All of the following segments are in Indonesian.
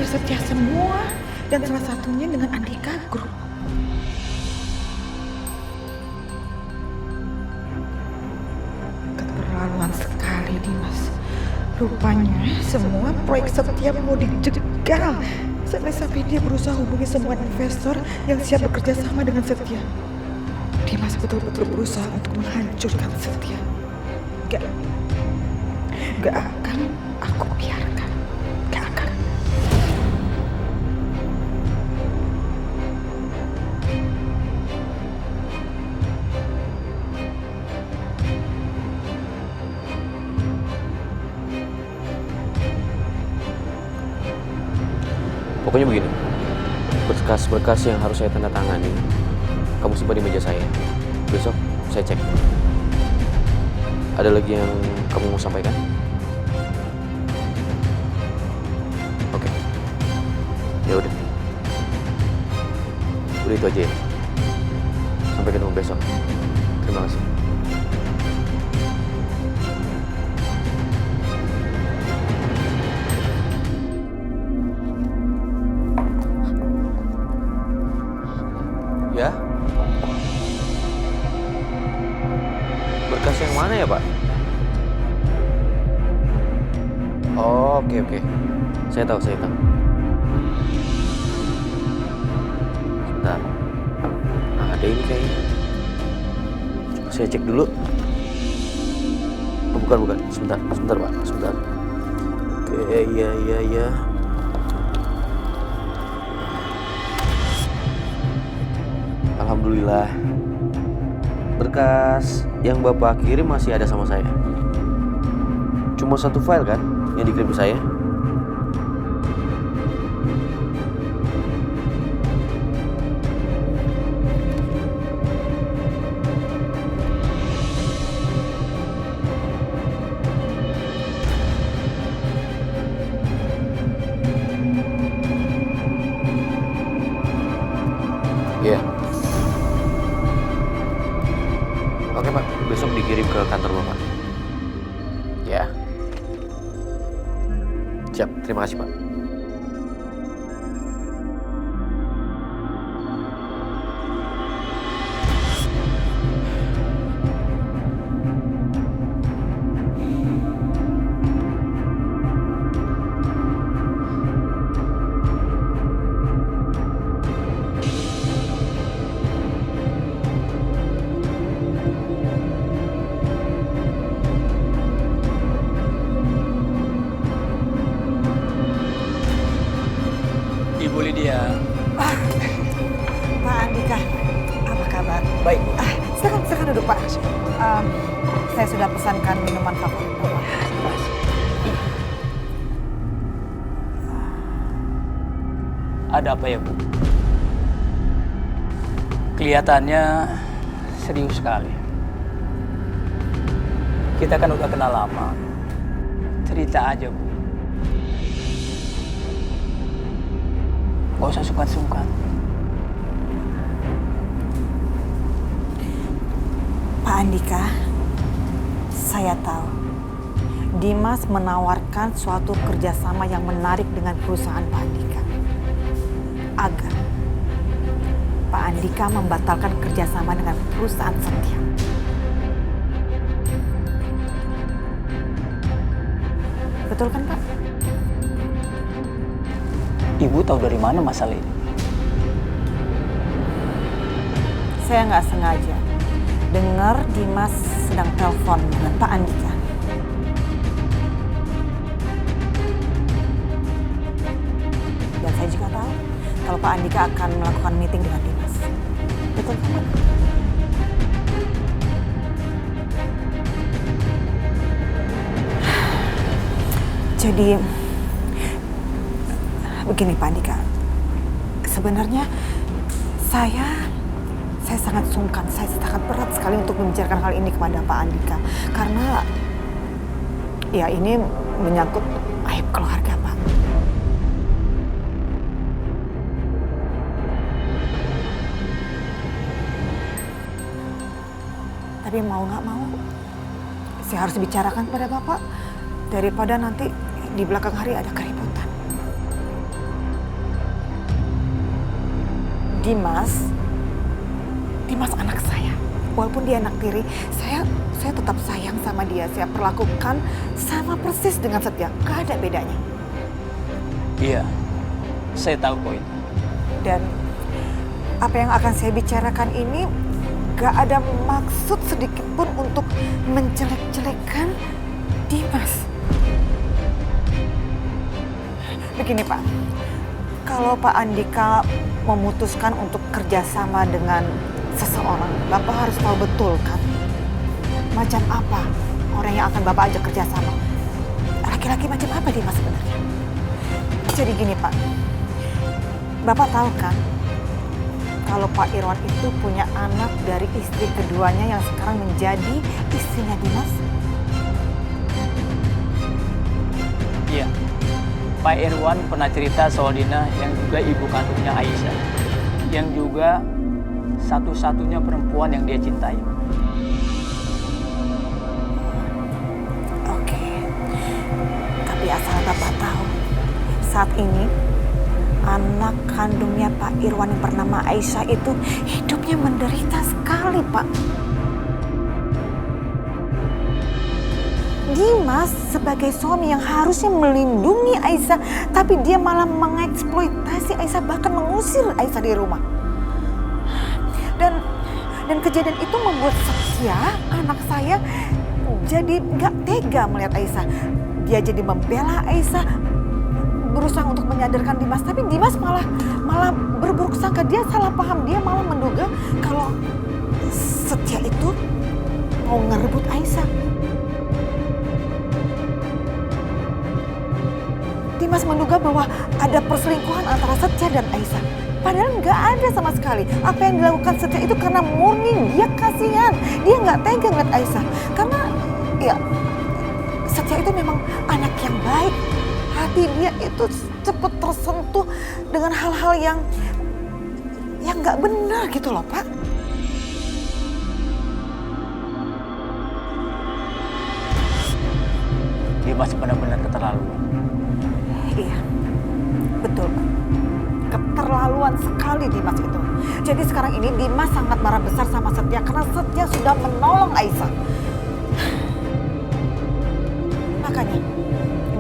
Setia semua, dan salah satunya dengan Andika Group. Keterlaluan sekali, Dimas. Rupanya semua proyek Setia mau dijegal. Sampai-sampai dia berusaha hubungi semua investor yang siap bekerja sama dengan Setia. Dimas betul-betul berusaha untuk menghancurkan Setia. Gak akan aku biarkan. Gak akan. Pokoknya begini, berkas-berkas yang harus saya tanda tangani, kamu simpan di meja saya. Besok saya cek. Ada lagi yang kamu mau sampaikan? Oke. Ya udah. Udah itu aja ya. Sampai ketemu besok. Terima kasih. Ya. Berkas yang mana ya, Pak? Oh, oke. Saya tahu. Sebentar. Nah, ada ini kayaknya. Coba saya cek dulu. Oh, bukan. Sebentar, Pak. Sebentar. Oke, iya. Alhamdulillah. Berkas yang Bapak kirim masih ada sama saya. Cuma satu file kan yang dikirim ke saya? Iya. Oke Pak, besok dikirim ke kantor Bapak. Ya. Siap, terima kasih Pak. Ibu Lydia. Pak Andika, apa kabar? Baik, Bu. Silakan duduk Pak. Saya sudah pesankan minuman favorit Bapak. Ada apa ya, Bu? Kelihatannya serius sekali. Kita kan udah kenal lama. Cerita aja, Bu. Gak usah sungkan-sungkan. Pak Andika, saya tahu Dimas menawarkan suatu kerjasama yang menarik dengan perusahaan Pak Andika. Agar Pak Andika membatalkan kerjasama dengan perusahaan Setia. Betul kan Pak? Ibu tahu dari mana masalah ini? Saya nggak sengaja dengar Dimas sedang telepon dengan Pak Andika. Dan saya juga tahu kalau Pak Andika akan melakukan meeting dengan Dimas. Betul kan Pak? Jadi begini Pak Andika, sebenarnya saya sangat sungkan, saya sangat berat sekali untuk membicarakan hal ini kepada Pak Andika. Karena ya ini menyangkut aib keluarga Pak. Tapi mau nggak mau, saya harus bicarakan pada Bapak daripada nanti di belakang hari ada keributan. Dimas anak saya. Walaupun dia anak tiri, saya tetap sayang sama dia. Saya perlakukan sama persis dengan Setia, gak ada bedanya. Iya, saya tahu kok itu. Dan apa yang akan saya bicarakan ini gak ada maksud sedikit pun untuk menjelek-jelekan Dimas. Begini Pak, kalau Pak Andika memutuskan untuk kerjasama dengan seseorang, Bapak harus tahu betul kan macam apa orang yang akan Bapak ajak kerjasama. Laki-laki macam apa Dimas sebenarnya? Jadi gini Pak, Bapak tahu kan kalau Pak Irwan itu punya anak dari istri keduanya yang sekarang menjadi istrinya Dimas? Iya, Pak Irwan pernah cerita soal Dina yang juga ibu kandungnya Aisyah. Yang juga satu-satunya perempuan yang dia cintai. Oke, tapi asal Bapak tahu, saat ini anak kandungnya Pak Irwan yang bernama Aisyah itu hidupnya menderita sekali, Pak. Dimas sebagai suami yang harusnya melindungi Aisyah, tapi dia malah mengeksploitasi Aisyah, bahkan mengusir Aisyah dari rumah. Dan kejadian itu membuat Setia, anak saya, jadi gak tega melihat Aisyah. Dia jadi membela Aisyah, berusaha untuk menyadarkan Dimas, tapi Dimas malah berburuk sangka. Dia salah paham, dia malah menduga kalau Setia itu mau ngerebut Aisyah. Dimas menduga bahwa ada perselingkuhan antara Setia dan Aisyah. Padahal nggak ada sama sekali. Apa yang dilakukan Setia itu karena murni dia kasihan. Dia nggak tega ngeliat Aisyah. Karena ya Setia itu memang anak yang baik. Hati dia itu cepat tersentuh dengan hal-hal yang nggak benar gitu loh Pak. Dimas benar-benar keterlaluan. Iya, betul Pak. Keterlaluan sekali Dimas itu. Jadi sekarang ini Dimas sangat marah besar sama Setia karena Setia sudah menolong Aisyah. Makanya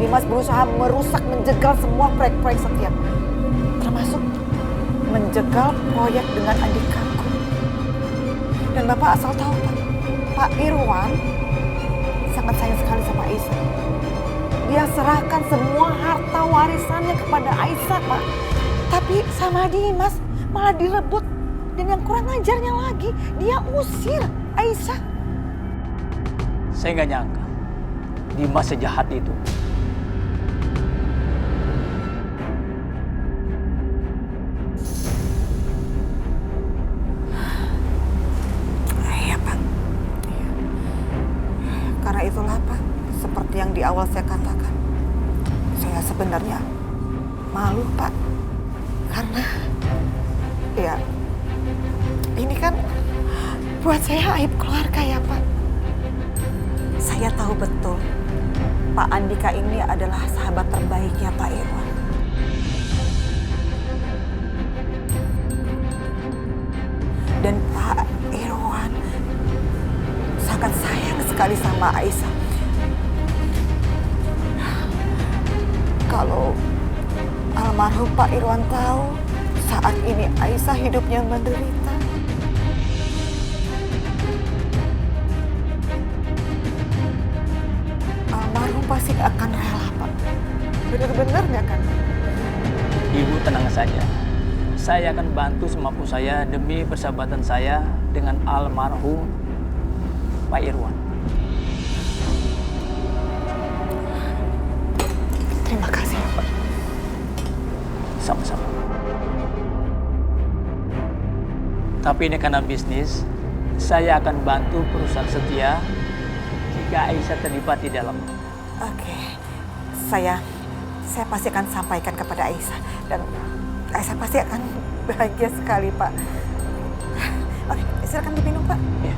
Dimas berusaha merusak, menjegal semua proyek-proyek Setia. Termasuk menjegal proyek dengan Andikaku. Dan Bapak asal tahu Pak Irwan sangat sayang sekali sama Aisyah. Dia serahkan semua harta warisannya kepada Aisyah, Pak. Tapi sama Dimas malah direbut. Dan yang kurang ajarnya lagi, dia usir Aisyah. Saya nggak nyangka Dimas sejahat itu. Iya, Pak. Iya. Karena itulah, Pak, seperti yang di awal saya katakan, saya sebenarnya malu, Pak. Karena ya ini kan buat saya aib keluarga ya Pak. Saya tahu betul Pak Andika ini adalah sahabat terbaiknya Pak Irwan. Dan Pak Irwan sangat sayang sekali sama Aisyah. Kalau almarhum Pak Irwan tahu saat ini Aisyah hidupnya menderita, almarhum pasti akan rela, Pak. Benar-benar nggak kan? Ibu tenang saja. Saya akan bantu semampu saya demi persahabatan saya dengan almarhum Pak Irwan. Terima kasih ya Pak. Sama-sama. Tapi ini karena bisnis, saya akan bantu perusahaan Setia jika Aisyah terlibat di dalamnya. Oke, saya pasti akan sampaikan kepada Aisyah dan Aisyah pasti akan bahagia sekali Pak. Oke, silakan diminum Pak. Ya.